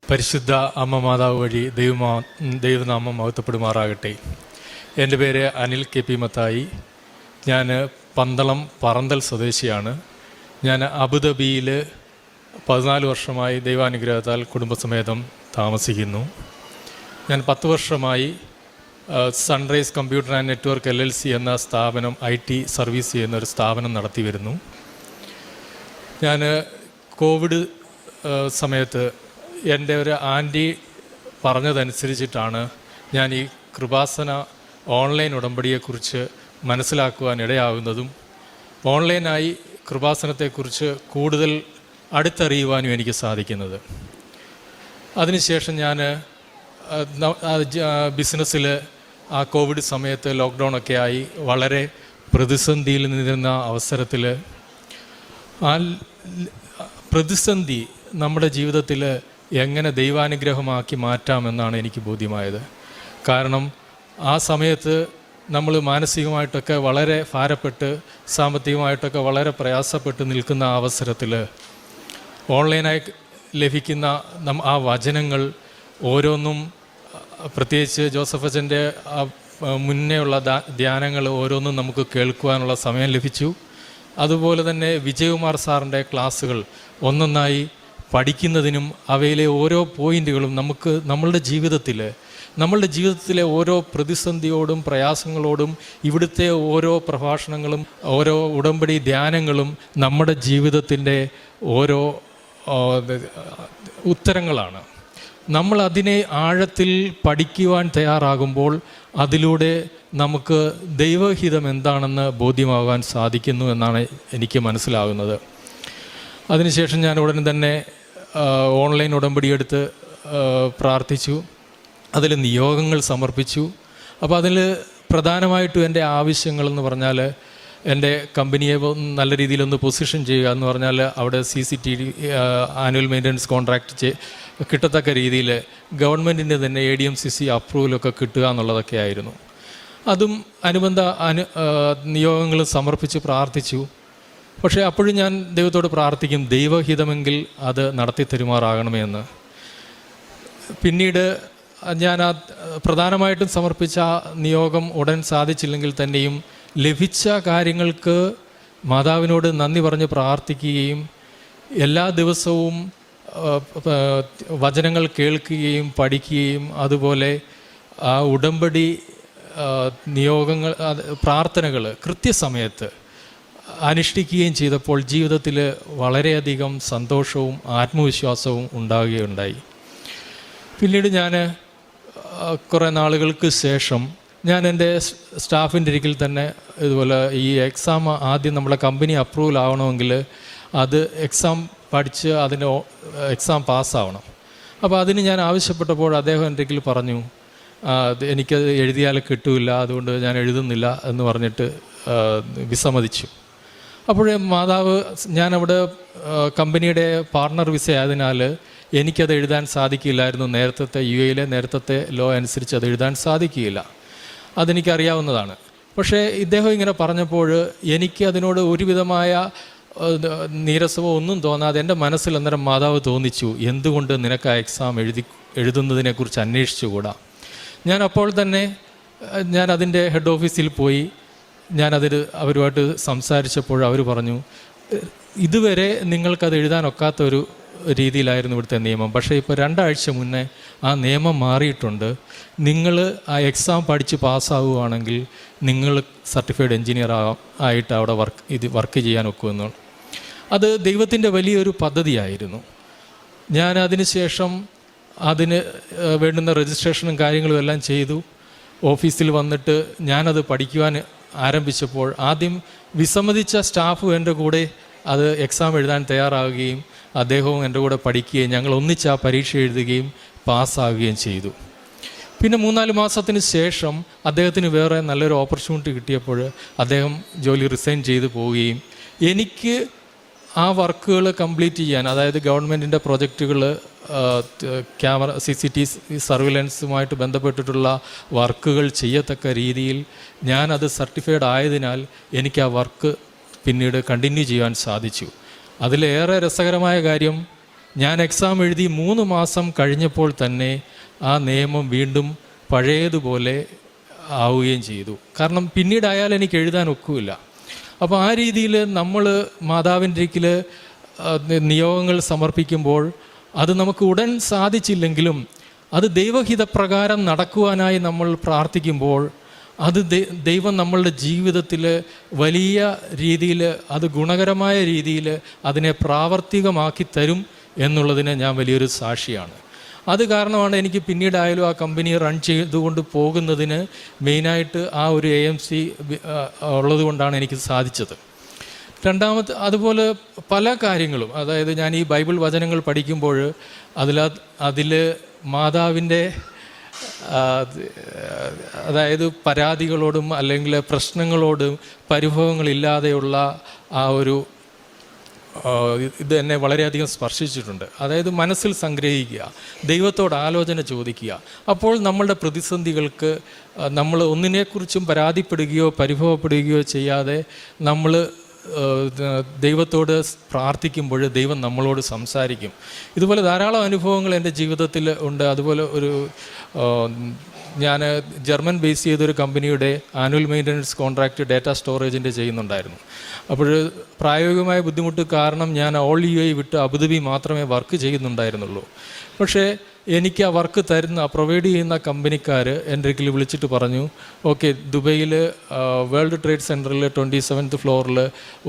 പരിശുദ്ധ അമ്മ മാതാവ് വഴി ദൈവനാമം മഹത്വപ്പെടുമാറാകട്ടെ. എൻ്റെ പേര് അനിൽ കെ പി മത്തായി. ഞാൻ പന്തളം പറന്തൽ സ്വദേശിയാണ്. ഞാൻ അബുദാബിയിൽ 14 വർഷമായി ദൈവാനുഗ്രഹത്താൽ കുടുംബസമേതം താമസിക്കുന്നു. ഞാൻ 10 വർഷമായി sunrise computer and network LLC എന്ന സ്ഥാപനം IT സർവീസ് ചെയ്യുന്നൊരു സ്ഥാപനം നടത്തി വരുന്നു. ഞാൻ കോവിഡ് സമയത്ത് എൻ്റെ ഒരു ആൻറ്റി പറഞ്ഞതനുസരിച്ചിട്ടാണ് ഞാൻ ഈ കൃപാസന ഓൺലൈൻ ഉടമ്പടിയെക്കുറിച്ച് മനസ്സിലാക്കുവാൻ ഇടയാകുന്നതും ഓൺലൈനായി കൃപാസനത്തെക്കുറിച്ച് കൂടുതൽ അടുത്തറിയുവാനും എനിക്ക് സാധിക്കുന്നത്. അതിനുശേഷം ഞാൻ ബിസിനസ്സിൽ ആ കോവിഡ് സമയത്ത് ലോക്ക്ഡൗണൊക്കെ ആയി വളരെ പ്രതിസന്ധിയിൽ നിന്നിരുന്ന അവസരത്തിൽ ആ പ്രതിസന്ധി നമ്മുടെ ജീവിതത്തിൽ എങ്ങനെ ദൈവാനുഗ്രഹമാക്കി മാറ്റാമെന്നാണ് എനിക്ക് ബോധ്യമായത്. കാരണം ആ സമയത്ത് നമ്മൾ മാനസികമായിട്ടൊക്കെ വളരെ ഭാരപ്പെട്ട് സാമ്പത്തികമായിട്ടൊക്കെ വളരെ പ്രയാസപ്പെട്ട് നിൽക്കുന്ന അവസരത്തിൽ ഓൺലൈനായി ലഭിക്കുന്ന ആ വചനങ്ങൾ ഓരോന്നും, പ്രത്യേകിച്ച് ജോസഫ് അച്ഛൻ്റെ മുന്നേയുള്ള ധ്യാനങ്ങൾ ഓരോന്നും നമുക്ക് കേൾക്കുവാനുള്ള സമയം ലഭിച്ചു. അതുപോലെ തന്നെ വിജയകുമാർ സാറിൻ്റെ ക്ലാസ്സുകൾ ഒന്നൊന്നായി പഠിക്കുന്നതിനും അവയിലെ ഓരോ പോയിൻ്റുകളും നമുക്ക് നമ്മളുടെ ജീവിതത്തിലെ ഓരോ പ്രതിസന്ധിയോടും പ്രയാസങ്ങളോടും ഇവിടുത്തെ ഓരോ പ്രഭാഷണങ്ങളും ഓരോ ഉടമ്പടി ധ്യാനങ്ങളും നമ്മുടെ ജീവിതത്തിൻ്റെ ഓരോ ഉത്തരങ്ങളാണ്. നമ്മൾ അതിനെ ആഴത്തിൽ പഠിക്കുവാൻ തയ്യാറാകുമ്പോൾ അതിലൂടെ നമുക്ക് ദൈവഹിതം എന്താണെന്ന് ബോധ്യമാകാൻ സാധിക്കുന്നു എന്നാണ് എനിക്ക് മനസ്സിലാകുന്നത്. അതിനുശേഷം ഞാൻ ഉടൻ തന്നെ ഓൺലൈൻ ഉടമ്പടിയെടുത്ത് പ്രാർത്ഥിച്ചു. അതിൽ നിയോഗങ്ങൾ സമർപ്പിച്ചു. അപ്പോൾ അതിൽ പ്രധാനമായിട്ടും എൻ്റെ ആവശ്യങ്ങളെന്ന് പറഞ്ഞാൽ എൻ്റെ കമ്പനിയെ നല്ല രീതിയിലൊന്ന് പൊസിഷൻ ചെയ്യുക എന്ന് പറഞ്ഞാൽ അവിടെ CCTV ആനുവൽ മെയിൻ്റനൻസ് കോൺട്രാക്റ്റ് കിട്ടത്തക്ക രീതിയിൽ ഗവൺമെൻറ്റിൻ്റെ തന്നെ ADMCC അപ്രൂവലൊക്കെ കിട്ടുക എന്നുള്ളതൊക്കെ ആയിരുന്നു. അതും അനുബന്ധ നിയോഗങ്ങളും സമർപ്പിച്ച് പ്രാർത്ഥിച്ചു. പക്ഷേ അപ്പോഴും ഞാൻ ദൈവത്തോട് പ്രാർത്ഥിക്കും, ദൈവഹിതമെങ്കിൽ അത് നടത്തി തരുമാറാകണമേ എന്ന്. പിന്നീട് ഞാൻ പ്രധാനമായിട്ടും സമർപ്പിച്ച നിയോഗം ഉടൻ സാധിച്ചില്ലെങ്കിൽ തന്നെയും ലഭിച്ച കാര്യങ്ങൾക്ക് മാതാവിനോട് നന്ദി പറഞ്ഞ് പ്രാർത്ഥിക്കുകയും എല്ലാ ദിവസവും വചനങ്ങൾ കേൾക്കുകയും പഠിക്കുകയും അതുപോലെ ആ ഉടമ്പടി നിയോഗങ്ങൾ പ്രാർത്ഥനകൾ കൃത്യസമയത്ത് അനുഷ്ഠിക്കുകയും ചെയ്തപ്പോൾ ജീവിതത്തിൽ വളരെയധികം സന്തോഷവും ആത്മവിശ്വാസവും ഉണ്ടാകുകയുണ്ടായി. പിന്നീട് ഞാൻ കുറേ നാളുകൾക്ക് ശേഷം ഞാൻ എൻ്റെ സ്റ്റാഫിൻ്റെ ഇരിക്കൽ തന്നെ ഇതുപോലെ ഈ എക്സാം ആദ്യം നമ്മളെ കമ്പനി അപ്രൂവൽ ആവണമെങ്കിൽ അത് എക്സാം പഠിച്ച് അതിൻ്റെ എക്സാം പാസ്സാവണം. അപ്പോൾ അതിന് ഞാൻ ആവശ്യപ്പെട്ടപ്പോൾ അദ്ദേഹം എൻ്റെ ഇരിക്കൽ പറഞ്ഞു, എനിക്കത് എഴുതിയാൽ കിട്ടില്ല, അതുകൊണ്ട് ഞാൻ എഴുതുന്നില്ല എന്ന് പറഞ്ഞിട്ട് വിസമ്മതിച്ചു. അപ്പോഴേ മാതാവ്, ഞാനവിടെ കമ്പനിയുടെ പാർട്ണർ വിസ ആയതിനാൽ എനിക്കത് എഴുതാൻ സാധിക്കില്ലായിരുന്നു. നേരത്തെ UAE നേരത്തെ ലോ അനുസരിച്ച് അത് എഴുതാൻ സാധിക്കുകയില്ല. അതെനിക്കറിയാവുന്നതാണ്. പക്ഷേ ഇദ്ദേഹം ഇങ്ങനെ പറഞ്ഞപ്പോൾ എനിക്ക് അതിനോട് ഒരുവിധമായ നീരസമോ ഒന്നും തോന്നാതെ എൻ്റെ മനസ്സിൽ അന്നേരം മാതാവ് തോന്നിച്ചു, എന്തുകൊണ്ട് നിനക്ക് ആ എക്സാം എഴുതുന്നതിനെക്കുറിച്ച് അന്വേഷിച്ചുകൂടാ. ഞാൻ അപ്പോൾ തന്നെ അതിൻ്റെ ഹെഡ് ഓഫീസിൽ പോയി അവരുമായിട്ട് സംസാരിച്ചപ്പോൾ അവർ പറഞ്ഞു, ഇതുവരെ നിങ്ങൾക്കത് എഴുതാനൊക്കാത്തൊരു രീതിയിലായിരുന്നു ഇവിടുത്തെ നിയമം. പക്ഷേ ഇപ്പോൾ 2 ആഴ്ച മുന്നേ ആ നിയമം മാറിയിട്ടുണ്ട്. നിങ്ങൾ ആ എക്സാം പഠിച്ച് പാസ്സാവുകയാണെങ്കിൽ നിങ്ങൾ സർട്ടിഫൈഡ് എൻജിനീയർ ആയിട്ട് അവിടെ വർക്ക് ചെയ്യാൻ ഒക്കുമെന്ന്. അത് ദൈവത്തിൻ്റെ വലിയൊരു പദ്ധതിയായിരുന്നു. ഞാൻ അതിന് ശേഷം അതിന് വേണ്ടുന്ന രജിസ്ട്രേഷനും കാര്യങ്ങളും എല്ലാം ചെയ്തു. ഓഫീസിൽ വന്നിട്ട് ഞാനത് പഠിക്കുവാൻ ആരംഭിച്ചപ്പോൾ ആദ്യം വിസമ്മതിച്ച സ്റ്റാഫും എൻ്റെ കൂടെ അത് എക്സാം എഴുതാൻ തയ്യാറാവുകയും അദ്ദേഹവും എൻ്റെ കൂടെ പഠിക്കുകയും ഞങ്ങൾ ഒന്നിച്ച് ആ പരീക്ഷ എഴുതുകയും പാസ്സാവുകയും ചെയ്തു. പിന്നെ 3-4 മാസത്തിന് ശേഷം അദ്ദേഹത്തിന് വേറെ നല്ലൊരു ഓപ്പർച്യൂണിറ്റി കിട്ടിയപ്പോൾ അദ്ദേഹം ജോലി റിസൈൻ ചെയ്ത് പോവുകയും എനിക്ക് ആ വർക്കുകൾ കംപ്ലീറ്റ് ചെയ്യാൻ, അതായത് ഗവൺമെൻറ്റിൻ്റെ പ്രൊജക്റ്റുകൾ ക്യാമറ CCTV സർവിലൻസുമായിട്ട് ബന്ധപ്പെട്ടിട്ടുള്ള വർക്കുകൾ ചെയ്യത്തക്ക രീതിയിൽ ഞാനത് സർട്ടിഫൈഡ് ആയതിനാൽ എനിക്ക് ആ വർക്ക് പിന്നീട് കണ്ടിന്യൂ ചെയ്യാൻ സാധിച്ചു. അതിലേറെ രസകരമായ കാര്യം, ഞാൻ എക്സാം എഴുതി 3 മാസം കഴിഞ്ഞപ്പോൾ തന്നെ ആ നിയമം വീണ്ടും പഴയതുപോലെ ആവുകയും ചെയ്തു. കാരണം പിന്നീടായാലും എനിക്ക് എഴുതാൻ ഒക്കില്ല. അപ്പോൾ ആ രീതിയിൽ നമ്മൾ മാതാവിൻ്റെ ഒരിക്കൽ നിയോഗങ്ങൾ സമർപ്പിക്കുമ്പോൾ അത് നമുക്ക് ഉടൻ സാധിച്ചില്ലെങ്കിലും അത് ദൈവഹിതപ്രകാരം നടക്കുവാനായി നമ്മൾ പ്രാർത്ഥിക്കുമ്പോൾ അത് ദൈവം നമ്മളുടെ ജീവിതത്തിൽ വലിയ രീതിയിൽ അത് ഗുണകരമായ രീതിയിൽ അതിനെ പ്രാവർത്തികമാക്കി തരും എന്നുള്ളതിന് ഞാൻ വലിയൊരു സാക്ഷിയാണ്. അത് കാരണമാണ് എനിക്ക് പിന്നീടായാലും ആ കമ്പനി റൺ ചെയ്തുകൊണ്ട് പോകുന്നതിന് മെയിനായിട്ട് ആ ഒരു AMC ഉള്ളതുകൊണ്ടാണ് എനിക്ക് സാധിച്ചത്. രണ്ടാമത്തെ അതുപോലെ പല കാര്യങ്ങളും, അതായത് ഞാൻ ഈ ബൈബിൾ വചനങ്ങൾ പഠിക്കുമ്പോൾ അതിൽ മാതാവിൻ്റെ അതായത് പരാതികളോടും അല്ലെങ്കിൽ പ്രശ്നങ്ങളോടും പരിഭവങ്ങളില്ലാതെയുള്ള ആ ഒരു ഇത് എന്നെ വളരെയധികം സ്പർശിച്ചിട്ടുണ്ട്. അതായത് മനസ്സിൽ സംഗ്രഹിക്കുക, ദൈവത്തോട് ആലോചന ചോദിക്കുക. അപ്പോൾ നമ്മളുടെ പ്രതിസന്ധികൾക്ക് നമ്മൾ ഒന്നിനെക്കുറിച്ചും പരാതിപ്പെടുകയോ പരിഭവപ്പെടുകയോ ചെയ്യാതെ നമ്മൾ ദൈവത്തോട് പ്രാർത്ഥിക്കുമ്പോൾ ദൈവം നമ്മളോട് സംസാരിക്കും. ഇതുപോലെ ധാരാളം അനുഭവങ്ങൾ എൻ്റെ ജീവിതത്തിൽ ഉണ്ട്. അതുപോലെ ഞാൻ ജർമ്മൻ ബേസ് ചെയ്തൊരു കമ്പനിയുടെ ആനുവൽ മെയിൻ്റനൻസ് കോൺട്രാക്റ്റ് ഡാറ്റ സ്റ്റോറേജിൻ്റെ ചെയ്യുന്നുണ്ടായിരുന്നു. അപ്പോൾ പ്രായോഗികമായ ബുദ്ധിമുട്ട് കാരണം ഞാൻ ഓൾ UAE വിട്ട് അബുദാബി മാത്രമേ വർക്ക് ചെയ്യുന്നുണ്ടായിരുന്നുള്ളൂ. പക്ഷേ എനിക്ക് ആ വർക്ക് പ്രൊവൈഡ് ചെയ്യുന്ന കമ്പനിക്കാർ എൻ്റെ അടുക്കൽ വിളിച്ചിട്ട് പറഞ്ഞു, ഓക്കെ, ദുബൈയിൽ വേൾഡ് ട്രേഡ് സെൻറ്ററിൽ 27th ഫ്ലോറിൽ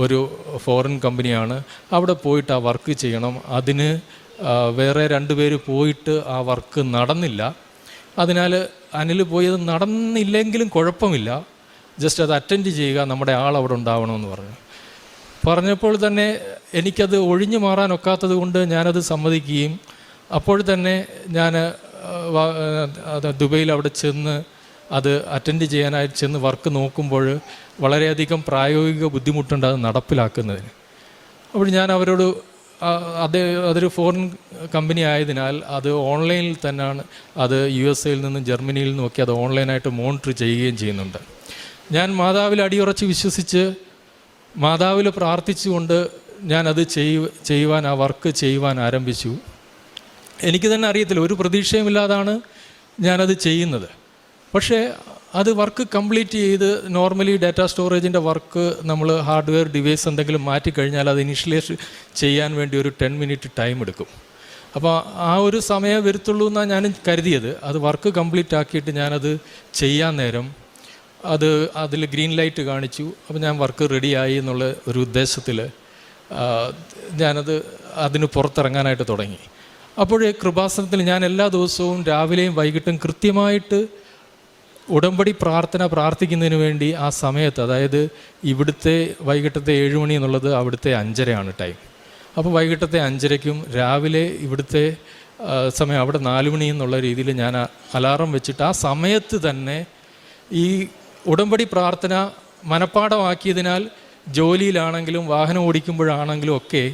ഒരു ഫോറിൻ കമ്പനിയാണ്, അവിടെ പോയിട്ട് ആ വർക്ക് ചെയ്യണം. അതിന് വേറെ 2 പേര് പോയിട്ട് ആ വർക്ക് നടന്നില്ല. അതിനാൽ അനിൽ പോയത് നടന്നില്ലെങ്കിലും കുഴപ്പമില്ല, ജസ്റ്റ് അത് അറ്റൻഡ് ചെയ്യുക, നമ്മുടെ ആളവിടെ ഉണ്ടാവണമെന്ന് പറഞ്ഞപ്പോൾ തന്നെ എനിക്കത് ഒഴിഞ്ഞു മാറാനൊക്കാത്തത് കൊണ്ട് ഞാനത് സമ്മതിക്കുകയും അപ്പോൾ തന്നെ ഞാൻ ദുബൈയിൽ അവിടെ ചെന്ന് അത് അറ്റൻഡ് ചെയ്യാനായി ചെന്ന് വർക്ക് നോക്കുമ്പോൾ വളരെയധികം പ്രായോഗിക ബുദ്ധിമുട്ടുണ്ട് അത് നടപ്പിലാക്കുന്നതിന്. അപ്പോൾ ഞാൻ അവരോട് അതൊരു ഫോറിൻ കമ്പനി ആയതിനാൽ അത് ഓൺലൈനിൽ തന്നെയാണ്, അത് USA-യിൽ നിന്നും ജർമ്മനിയിൽ നിന്നുമൊക്കെ അത് ഓൺലൈനായിട്ട് മോണിറ്റർ ചെയ്യുകയും ചെയ്യുന്നുണ്ട്. ഞാൻ മാതാവിൽ അടിയുറച്ച് വിശ്വസിച്ച് മാതാവിൽ പ്രാർത്ഥിച്ചുകൊണ്ട് ഞാനത് ചെയ്യുവാൻ ആ വർക്ക് ചെയ്യുവാൻ ആരംഭിച്ചു. എനിക്ക് തന്നെ അറിയത്തില്ല, ഒരു പ്രതീക്ഷയുമില്ലാതാണ് ഞാനത് ചെയ്യുന്നത്. പക്ഷേ അത് വർക്ക് കംപ്ലീറ്റ് ചെയ്ത് നോർമലി ഡാറ്റ സ്റ്റോറേജിൻ്റെ വർക്ക് നമ്മൾ ഹാർഡ്വെയർ ഡിവൈസ് എന്തെങ്കിലും മാറ്റിക്കഴിഞ്ഞാൽ അത് ഇനിഷ്യലൈസ് ചെയ്യാൻ വേണ്ടി ഒരു 10 മിനിറ്റ് ടൈം എടുക്കും. അപ്പോൾ ആ ഒരു സമയം വരുത്തുള്ളൂ എന്നാണ് ഞാൻ കരുതിയത്. അത് വർക്ക് കംപ്ലീറ്റ് ആക്കിയിട്ട് ഞാനത് ചെയ്യാൻ നേരം അതിൽ ഗ്രീൻ ലൈറ്റ് കാണിച്ചു. അപ്പോൾ ഞാൻ വർക്ക് റെഡിയായി എന്നുള്ള ഒരു ഉദ്ദേശത്തിൽ അതിന് പുറത്തിറങ്ങാനായിട്ട് തുടങ്ങി. അപ്പോഴേ കൃപാസനത്തിൽ ഞാൻ എല്ലാ ദിവസവും രാവിലെയും വൈകിട്ടും കൃത്യമായിട്ട് ഉടമ്പടി പ്രാർത്ഥിക്കുന്നതിന് വേണ്ടി ആ സമയത്ത്, അതായത് ഇവിടുത്തെ വൈകിട്ടത്തെ 7 മണി എന്നുള്ളത് അവിടുത്തെ 5:30 ടൈം. അപ്പോൾ വൈകിട്ടത്തെ 5:30 രാവിലെ ഇവിടുത്തെ സമയം അവിടെ 4 മണി എന്നുള്ള രീതിയിൽ ഞാൻ അലാറം വെച്ചിട്ട് ആ സമയത്ത് തന്നെ ഈ ഉടമ്പടി പ്രാർത്ഥന മനഃപ്പാഠമാക്കിയതിനാൽ ജോലിയിലാണെങ്കിലും വാഹനം ഓടിക്കുമ്പോഴാണെങ്കിലും ഒക്കെ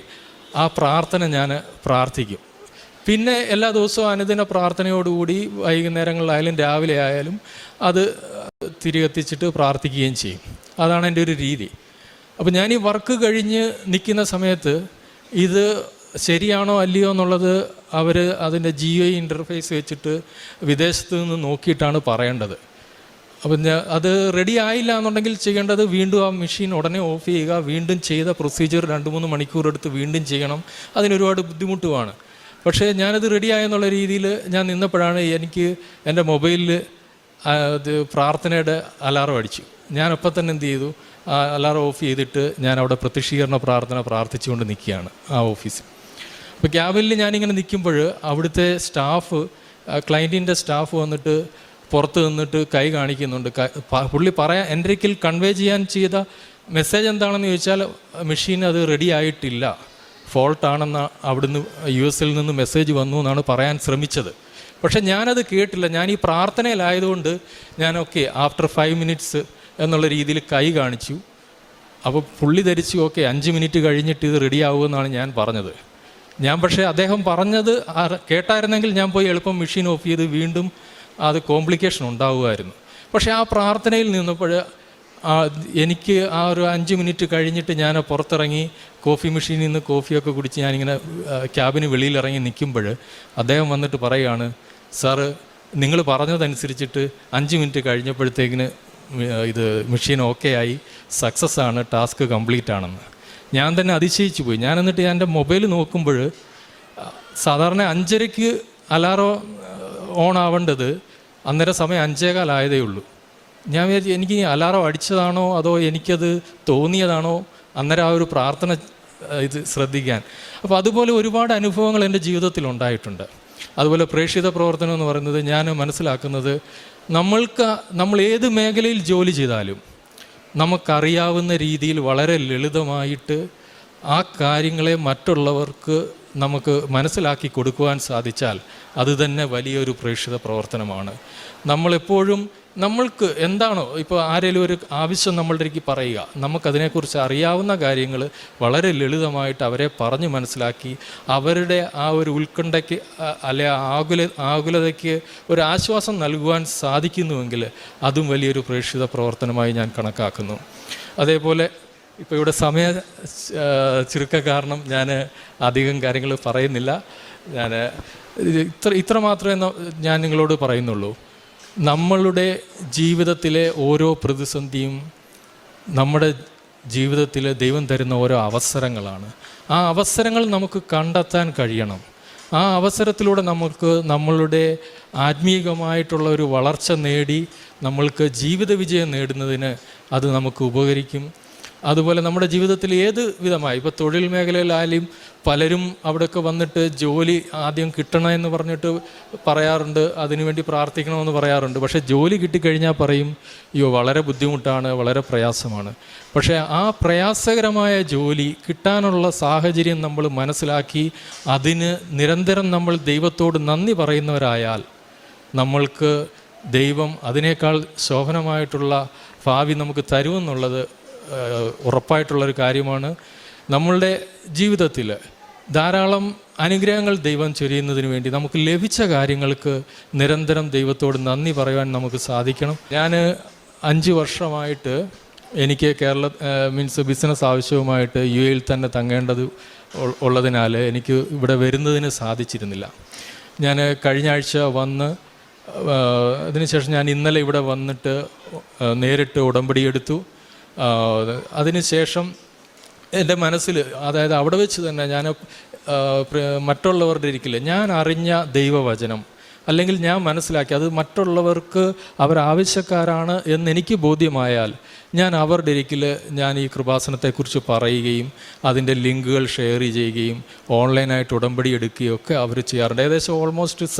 ആ പ്രാർത്ഥന ഞാൻ പ്രാർത്ഥിക്കും. പിന്നെ എല്ലാ ദിവസവും അനുദിന പ്രാർത്ഥനയോടുകൂടി വൈകുന്നേരങ്ങളിലായാലും രാവിലെ ആയാലും അത് തിരികെത്തിച്ചിട്ട് പ്രാർത്ഥിക്കുകയും ചെയ്യും. അതാണ് എൻ്റെ ഒരു രീതി. അപ്പോൾ ഞാൻ ഈ വർക്ക് കഴിഞ്ഞ് നിൽക്കുന്ന സമയത്ത് ഇത് ശരിയാണോ അല്ലയോ എന്നുള്ളത് അവർ അതിൻ്റെ GUI ഇൻ്റർഫേസ് വെച്ചിട്ട് വിദേശത്ത് നിന്ന് നോക്കിയിട്ടാണ് പറയേണ്ടത്. അപ്പം അത് റെഡി ആയില്ല എന്നുണ്ടെങ്കിൽ ചെയ്യേണ്ടത് വീണ്ടും ആ മെഷീൻ ഉടനെ ഓഫ് ചെയ്യുക, വീണ്ടും ചെയ്ത പ്രൊസീജിയർ 2-3 മണിക്കൂർ എടുത്ത് വീണ്ടും ചെയ്യണം. അതിനൊരുപാട് ബുദ്ധിമുട്ടുമാണ്. പക്ഷേ ഞാനത് റെഡിയായെന്നുള്ള രീതിയിൽ ഞാൻ നിന്നപ്പോഴാണ് എനിക്ക് എൻ്റെ മൊബൈലിൽ പ്രാർത്ഥനയുടെ അലാറം അടിച്ചു. ഞാനപ്പം തന്നെ എന്ത് ചെയ്തു, ആ അലാറം ഓഫ് ചെയ്തിട്ട് ഞാൻ അവിടെ പ്രത്യക്ഷീകരണ പ്രാർത്ഥിച്ചുകൊണ്ട് നിൽക്കുകയാണ് ആ ഓഫീസിൽ. അപ്പോൾ ക്യാബിനിൽ ഞാനിങ്ങനെ നിൽക്കുമ്പോൾ അവിടുത്തെ സ്റ്റാഫ്, ക്ലയൻറ്റിൻ്റെ സ്റ്റാഫ് വന്നിട്ട് പുറത്ത് നിന്നിട്ട് കൈ കാണിക്കുന്നുണ്ട്. പുള്ളി എൻ്റെ ഒരിക്കൽ കൺവേ ചെയ്യാൻ ചെയ്ത മെസ്സേജ് എന്താണെന്ന് ചോദിച്ചാൽ, മെഷീൻ അത് റെഡി ആയിട്ടില്ല, ഫോൾട്ടാണെന്ന് അവിടുന്ന് US-ൽ നിന്ന് മെസ്സേജ് വന്നു എന്നാണ് പറയാൻ ശ്രമിച്ചത്. പക്ഷേ ഞാനത് കേട്ടില്ല. ഞാൻ ഈ പ്രാർത്ഥനയിലായതുകൊണ്ട് ഞാനൊക്കെ ആഫ്റ്റർ 5 മിനിറ്റ്സ് എന്നുള്ള രീതിയിൽ കൈ കാണിച്ചു. അപ്പോൾ പുള്ളി ധരിച്ചു ഓക്കെ 5 മിനിറ്റ് കഴിഞ്ഞിട്ട് ഇത് റെഡി ആവുമെന്നാണ് ഞാൻ പറഞ്ഞത്. ഞാൻ പക്ഷേ അദ്ദേഹം പറഞ്ഞത് കേട്ടായിരുന്നെങ്കിൽ ഞാൻ പോയി എളുപ്പം മെഷീൻ ഓഫ് ചെയ്ത് വീണ്ടും അത് കോംപ്ലിക്കേഷൻ ഉണ്ടാവുമായിരുന്നു. പക്ഷേ ആ പ്രാർത്ഥനയിൽ നിന്നപ്പോൾ എനിക്ക് ആ ഒരു 5 മിനിറ്റ് കഴിഞ്ഞിട്ട് ഞാൻ പുറത്തിറങ്ങി കോഫി മെഷീനിൽ നിന്ന് കോഫിയൊക്കെ കുടിച്ച് ഞാനിങ്ങനെ ക്യാബിന് വെളിയിലിറങ്ങി നിൽക്കുമ്പോൾ അദ്ദേഹം വന്നിട്ട് പറയുകയാണ്, സാറ് നിങ്ങൾ പറഞ്ഞതനുസരിച്ചിട്ട് 5 മിനിറ്റ് കഴിഞ്ഞപ്പോഴത്തേക്കിന് ഇത് മെഷീൻ ഓക്കെ ആയി, സക്സസ് ആണ്, ടാസ്ക് കംപ്ലീറ്റ് ആണെന്ന്. ഞാൻ തന്നെ അതിശയിച്ചു പോയി. ഞാൻ എന്നിട്ട് എൻ്റെ മൊബൈൽ നോക്കുമ്പോൾ സാധാരണ 5:30 അലാറം ഓൺ ആവേണ്ടത് അന്നേരം സമയം 5:15 ആയതേ ഉള്ളൂ. ഞാൻ വിചാരിച്ചു എനിക്ക് അലാറം അടിച്ചതാണോ അതോ എനിക്കത് തോന്നിയതാണോ അന്നേരം ആ ഒരു പ്രാർത്ഥന ഇത് ശ്രദ്ധിക്കാൻ. അപ്പോൾ അതുപോലെ ഒരുപാട് അനുഭവങ്ങൾ എൻ്റെ ജീവിതത്തിൽ ഉണ്ടായിട്ടുണ്ട്. അതുപോലെ പ്രേക്ഷിത പ്രവർത്തനം എന്ന് പറയുന്നത് ഞാൻ മനസ്സിലാക്കുന്നത്, നമ്മൾ ഏത് മേഖലയിൽ ജോലി ചെയ്താലും നമുക്കറിയാവുന്ന രീതിയിൽ വളരെ ലളിതമായിട്ട് ആ കാര്യങ്ങളെ മറ്റുള്ളവർക്ക് നമുക്ക് മനസ്സിലാക്കി കൊടുക്കുവാൻ സാധിച്ചാൽ അത് തന്നെ വലിയൊരു പ്രേക്ഷിത പ്രവർത്തനമാണ്. നമ്മളെപ്പോഴും നമ്മൾക്ക് എന്താണോ ഇപ്പോൾ ആരെങ്കിലും ഒരു ആവശ്യം നമ്മളുടെ അടുത്ത് പറയുക, നമുക്കതിനെക്കുറിച്ച് അറിയാവുന്ന കാര്യങ്ങൾ വളരെ ലളിതമായിട്ട് അവരെ പറഞ്ഞ് മനസ്സിലാക്കി അവരുടെ ആ ഒരു ഉത്കണ്ഠയ്ക്ക് അല്ലെ ആകുലതയ്ക്ക് ഒരു ആശ്വാസം നൽകുവാൻ സാധിക്കുന്നുവെങ്കിൽ അതും വലിയൊരു പ്രേക്ഷിത പ്രവർത്തനമായി ഞാൻ കണക്കാക്കുന്നു. അതേപോലെ ഇപ്പോൾ ഇവിടെ സമയ ചുരുക്ക കാരണം ഞാൻ അധികം കാര്യങ്ങൾ പറയുന്നില്ല. ഞാൻ ഇത്ര മാത്രമേ ഞാൻ നിങ്ങളോട് പറയുന്നുള്ളൂ. നമ്മളുടെ ജീവിതത്തിലെ ഓരോ പ്രതിസന്ധിയും നമ്മുടെ ജീവിതത്തിൽ ദൈവം തരുന്ന ഓരോ അവസരങ്ങളാണ്. ആ അവസരങ്ങൾ നമുക്ക് കണ്ടെത്താൻ കഴിയണം. ആ അവസരത്തിലൂടെ നമ്മളുടെ ആത്മീയമായിട്ടുള്ള ഒരു വളർച്ച നേടി നമ്മൾക്ക് ജീവിത വിജയം നേടുന്നതിന് അത് നമുക്ക് ഉപകരിക്കും. അതുപോലെ നമ്മുടെ ജീവിതത്തിൽ ഏത് വിധമായി ഇപ്പോൾ തൊഴിൽ മേഖലയിലായാലും പലരും അവിടെയൊക്കെ വന്നിട്ട് ജോലി ആദ്യം കിട്ടണമെന്ന് പറഞ്ഞിട്ട് പറയാറുണ്ട്, അതിനുവേണ്ടി പ്രാർത്ഥിക്കണമെന്ന് പറയാറുണ്ട്. പക്ഷേ ജോലി കിട്ടിക്കഴിഞ്ഞാൽ പറയും, അയ്യോ വളരെ ബുദ്ധിമുട്ടാണ്, വളരെ പ്രയാസമാണ്. പക്ഷേ ആ പ്രയാസകരമായ ജോലി കിട്ടാനുള്ള സാഹചര്യം നമ്മൾ മനസ്സിലാക്കി അതിന് നിരന്തരം നമ്മൾ ദൈവത്തോട് നന്ദി പറയുന്നവരായാൽ നമ്മൾക്ക് ദൈവം അതിനേക്കാൾ ശോഭനമായിട്ടുള്ള ഭാവി നമുക്ക് തരുമെന്നുള്ളത് ഉറപ്പായിട്ടുള്ളൊരു കാര്യമാണ്. നമ്മളുടെ ജീവിതത്തിൽ ധാരാളം അനുഗ്രഹങ്ങൾ ദൈവം ചൊരിയുന്നതിന് വേണ്ടി നമുക്ക് ലഭിച്ച കാര്യങ്ങൾക്ക് നിരന്തരം ദൈവത്തോട് നന്ദി പറയുവാൻ നമുക്ക് സാധിക്കണം. ഞാൻ 5 വർഷമായിട്ട് എനിക്ക് ബിസിനസ് ആവശ്യവുമായിട്ട് UAE തന്നെ തങ്ങേണ്ടത് ഉള്ളതിനാൽ എനിക്ക് ഇവിടെ വരുന്നതിന് സാധിച്ചിരുന്നില്ല. ഞാൻ കഴിഞ്ഞ ആഴ്ച വന്ന് അതിനുശേഷം ഞാൻ ഇന്നലെ ഇവിടെ വന്നിട്ട് നേരിട്ട് ഉടമ്പടിയെടുത്തു. അതിനുശേഷം എൻ്റെ മനസ്സിൽ, അതായത് അവിടെ വെച്ച് തന്നെ ഞാൻ മറ്റുള്ളവരുടെ ഇരിക്കില്ല, ഞാൻ അറിഞ്ഞ ദൈവവചനം അല്ലെങ്കിൽ ഞാൻ മനസ്സിലാക്കി അത് മറ്റുള്ളവർക്ക് അവരാവശ്യക്കാരാണ് എന്നെനിക്ക് ബോധ്യമായാൽ ഞാൻ അവരുടെ ഇരിക്കിൽ ഞാൻ ഈ കൃപാസനത്തെക്കുറിച്ച് പറയുകയും അതിൻ്റെ ലിങ്കുകൾ ഷെയർ ചെയ്യുകയും ഓൺലൈനായിട്ട് ഉടമ്പടി എടുക്കുകയും ഒക്കെ അവർ ചെയ്യാറുണ്ട്. ഏകദേശം ഓൾമോസ്റ്റ്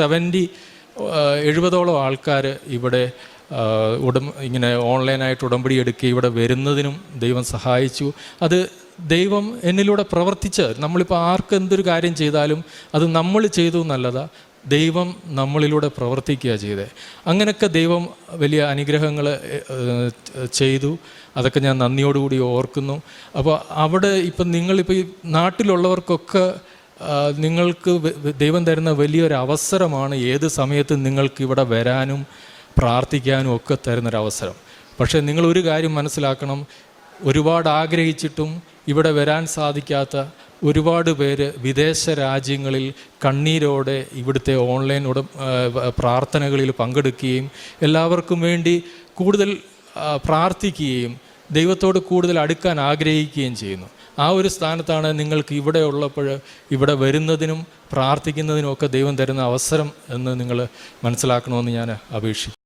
70-ഓളം ആൾക്കാർ ഇവിടെ ഇങ്ങനെ ഓൺലൈനായിട്ട് ഉടമ്പടി എടുക്കുകയും ഇവിടെ വരുന്നതിനും ദൈവം സഹായിച്ചു. അത് ദൈവം എന്നിലൂടെ പ്രവർത്തിച്ച്, നമ്മളിപ്പോൾ ആർക്ക് എന്തൊരു കാര്യം ചെയ്താലും അത് നമ്മൾ ചെയ്തു എന്നല്ലതാ, ദൈവം നമ്മളിലൂടെ പ്രവർത്തിക്കുക ചെയ്തേ. അങ്ങനെയൊക്കെ ദൈവം വലിയ അനുഗ്രഹങ്ങൾ ചെയ്തു. അതൊക്കെ ഞാൻ നന്ദിയോടുകൂടി ഓർക്കുന്നു. അപ്പോൾ അവിടെ ഇപ്പം നിങ്ങളിപ്പോൾ ഈ നാട്ടിലുള്ളവർക്കൊക്കെ നിങ്ങൾക്ക് ദൈവം തരുന്ന വലിയൊരു അവസരമാണ്. ഏത് സമയത്ത് നിങ്ങൾക്ക് ഇവിടെ വരാനും പ്രാർത്ഥിക്കാനും ഒക്കെ തരുന്നൊരവസരം. പക്ഷേ നിങ്ങളൊരു കാര്യം മനസ്സിലാക്കണം, ഒരുപാട് ആഗ്രഹിച്ചിട്ടും ഇവിടെ വരാൻ സാധിക്കാത്ത ഒരുപാട് പേര് വിദേശ രാജ്യങ്ങളിൽ കണ്ണീരോടെ ഇവിടുത്തെ ഓൺലൈൻ പ്രാർത്ഥനകളിൽ പങ്കെടുക്കുകയും എല്ലാവർക്കും വേണ്ടി കൂടുതൽ പ്രാർത്ഥിക്കുകയും ദൈവത്തോട് കൂടുതൽ അടുക്കാൻ ആഗ്രഹിക്കുകയും ചെയ്യുന്നു. ആ ഒരു സ്ഥാനത്താണ് നിങ്ങൾക്ക് ഇവിടെ ഉള്ളപ്പോൾ ഇവിടെ വരുന്നതിനും പ്രാർത്ഥിക്കുന്നതിനും ഒക്കെ ദൈവം തരുന്ന അവസരം എന്ന് നിങ്ങൾ മനസ്സിലാക്കണമെന്ന് ഞാൻ അപേക്ഷിക്കുന്നു.